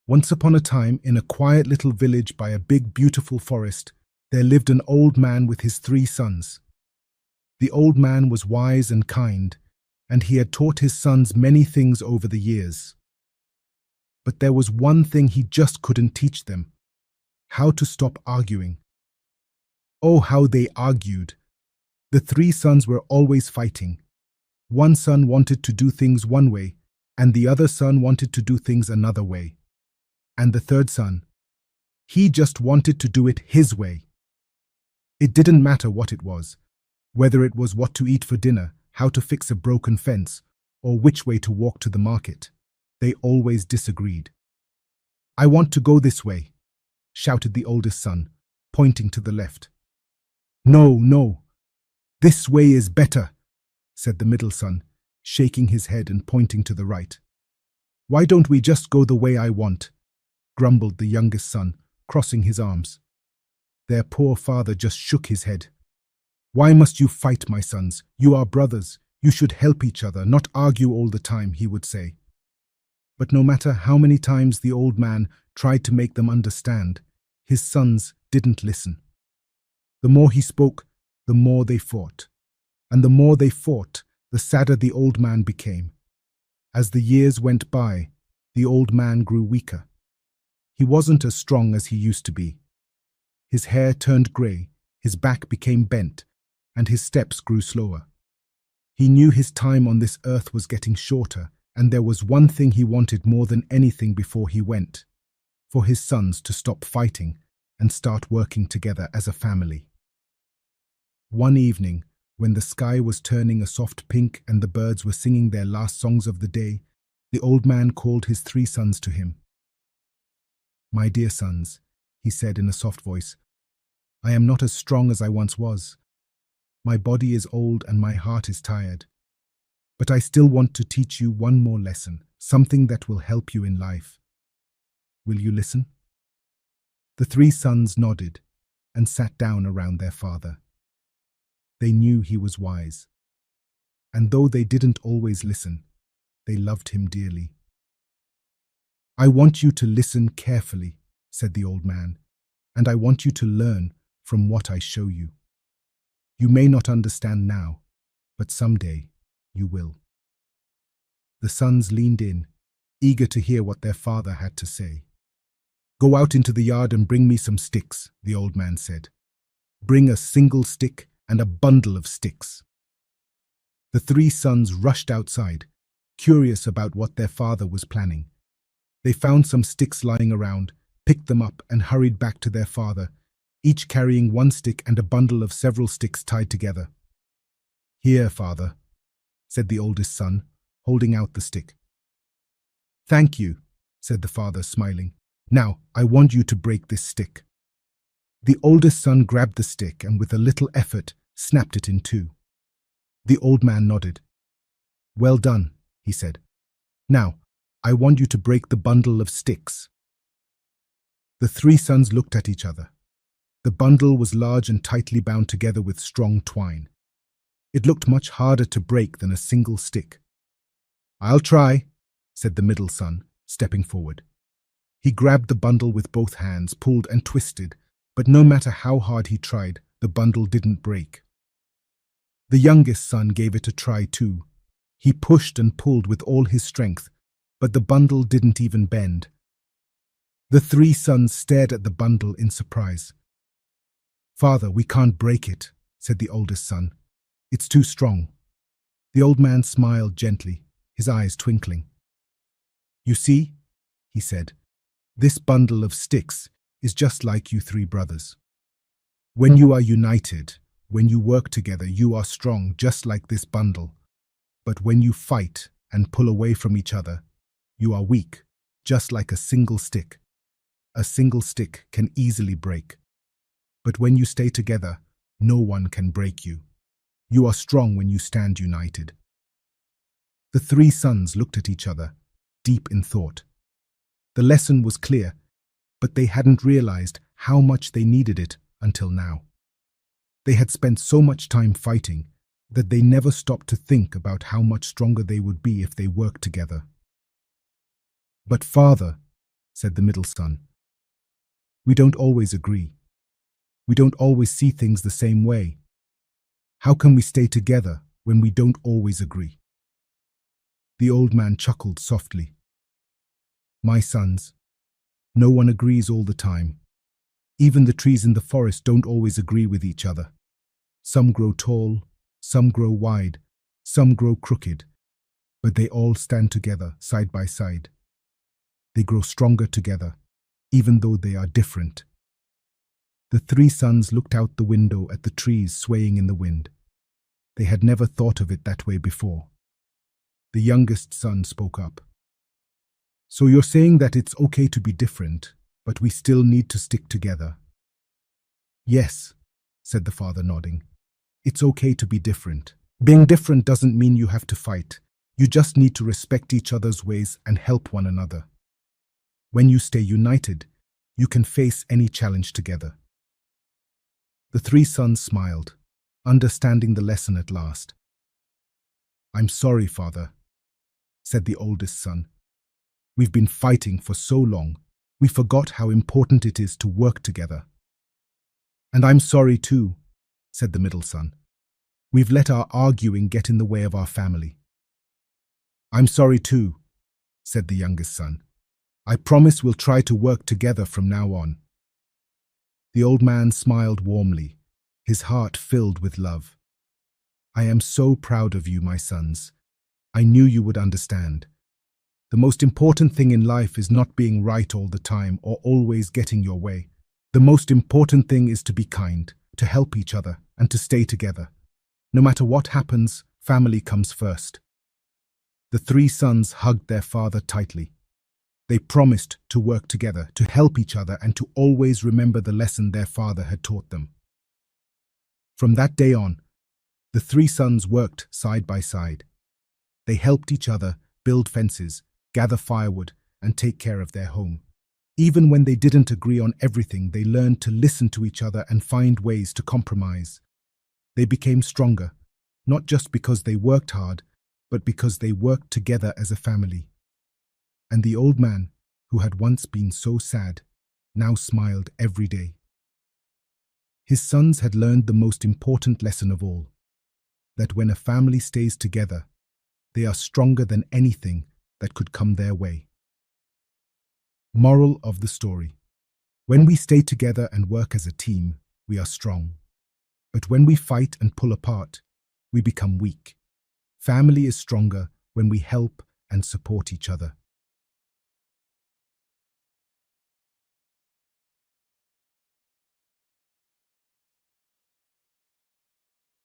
Once upon a time, in a quiet little village by a big, beautiful forest, there lived an old man with his 3 sons. The old man was wise and kind, and he had taught his sons many things over the years. But there was one thing he just couldn't teach them: how to stop arguing. Oh, how they argued! The 3 sons were always fighting. One son wanted to do things one way, and the other son wanted to do things another way. And the third son, he just wanted to do it his way. It didn't matter what it was, whether it was what to eat for dinner, how to fix a broken fence, or which way to walk to the market. They always disagreed. "I want to go this way," shouted the oldest son, pointing to the left. "No, no, this way is better," said the middle son, shaking his head and pointing to the right. "Why don't we just go the way I want?" grumbled the youngest son, crossing his arms. Their poor father just shook his head. "Why must you fight, my sons? You are brothers. You should help each other, not argue all the time," he would say. But no matter how many times the old man tried to make them understand, his sons didn't listen. The more he spoke, the more they fought. And the more they fought, the sadder the old man became. As the years went by, the old man grew weaker. He wasn't as strong as he used to be. His hair turned grey, his back became bent, and his steps grew slower. He knew his time on this earth was getting shorter, and there was one thing he wanted more than anything before he went: for his sons to stop fighting and start working together as a family. One evening, when the sky was turning a soft pink and the birds were singing their last songs of the day, the old man called his 3 sons to him. "My dear sons," he said in a soft voice, "I am not as strong as I once was. My body is old and my heart is tired. But I still want to teach you one more lesson, something that will help you in life. Will you listen?" The 3 sons nodded and sat down around their father. They knew he was wise. And though they didn't always listen, they loved him dearly. "I want you to listen carefully," said the old man, "and I want you to learn from what I show you. You may not understand now, but someday you will." The sons leaned in, eager to hear what their father had to say. "Go out into the yard and bring me some sticks," the old man said. "Bring a single stick and a bundle of sticks." The 3 sons rushed outside, curious about what their father was planning. They found some sticks lying around, picked them up and hurried back to their father, each carrying one stick and a bundle of several sticks tied together. "Here, father," said the oldest son, holding out the stick. "Thank you," said the father, smiling. "Now, I want you to break this stick." The oldest son grabbed the stick and with a little effort snapped it in 2. The old man nodded. "Well done," he said. "Now, I want you to break the bundle of sticks." The 3 sons looked at each other. The bundle was large and tightly bound together with strong twine. It looked much harder to break than a single stick. "I'll try," said the middle son, stepping forward. He grabbed the bundle with both hands, pulled and twisted, but no matter how hard he tried, the bundle didn't break. The youngest son gave it a try too. He pushed and pulled with all his strength, but the bundle didn't even bend. The 3 sons stared at the bundle in surprise. "Father, we can't break it," said the oldest son. "It's too strong." The old man smiled gently, his eyes twinkling. "You see," he said, "this bundle of sticks is just like you 3 brothers. When you are united, when you work together, you are strong just like this bundle. But when you fight and pull away from each other, you are weak, just like a single stick. A single stick can easily break. But when you stay together, no one can break you. You are strong when you stand united." The 3 sons looked at each other, deep in thought. The lesson was clear, but they hadn't realized how much they needed it until now. They had spent so much time fighting that they never stopped to think about how much stronger they would be if they worked together. "But father," said the middle son. We don't always agree. We don't always see things the same way. How can we stay together when we don't always agree? The old man chuckled softly. My sons, no one agrees all the time. Even the trees in the forest don't always agree with each other. Some grow tall, some grow wide, some grow crooked, but they all stand together side by side. They grow stronger together, even though they are different. The three sons looked out the window at the trees swaying in the wind. They had never thought of it that way before. The youngest son spoke up. So you're saying that it's okay to be different, but we still need to stick together? Yes, said the father, nodding. It's okay to be different. Being different doesn't mean you have to fight. You just need to respect each other's ways and help one another. When you stay united, you can face any challenge together. The three sons smiled, understanding the lesson at last. I'm sorry, father, said the oldest son. We've been fighting for so long, we forgot how important it is to work together. And I'm sorry too, said the middle son. We've let our arguing get in the way of our family. I'm sorry too, said the youngest son. I promise we'll try to work together from now on. The old man smiled warmly, his heart filled with love. I am so proud of you, my sons. I knew you would understand. The most important thing in life is not being right all the time or always getting your way. The most important thing is to be kind, to help each other, and to stay together. No matter what happens, family comes first. The three sons hugged their father tightly. They promised to work together, to help each other, and to always remember the lesson their father had taught them. From that day on, the three sons worked side by side. They helped each other build fences, gather firewood, and take care of their home. Even when they didn't agree on everything, they learned to listen to each other and find ways to compromise. They became stronger, not just because they worked hard, but because they worked together as a family. And the old man, who had once been so sad, now smiled every day. His sons had learned the most important lesson of all, that when a family stays together, they are stronger than anything that could come their way. Moral of the story: when we stay together and work as a team, we are strong. But when we fight and pull apart, we become weak. Family is stronger when we help and support each other.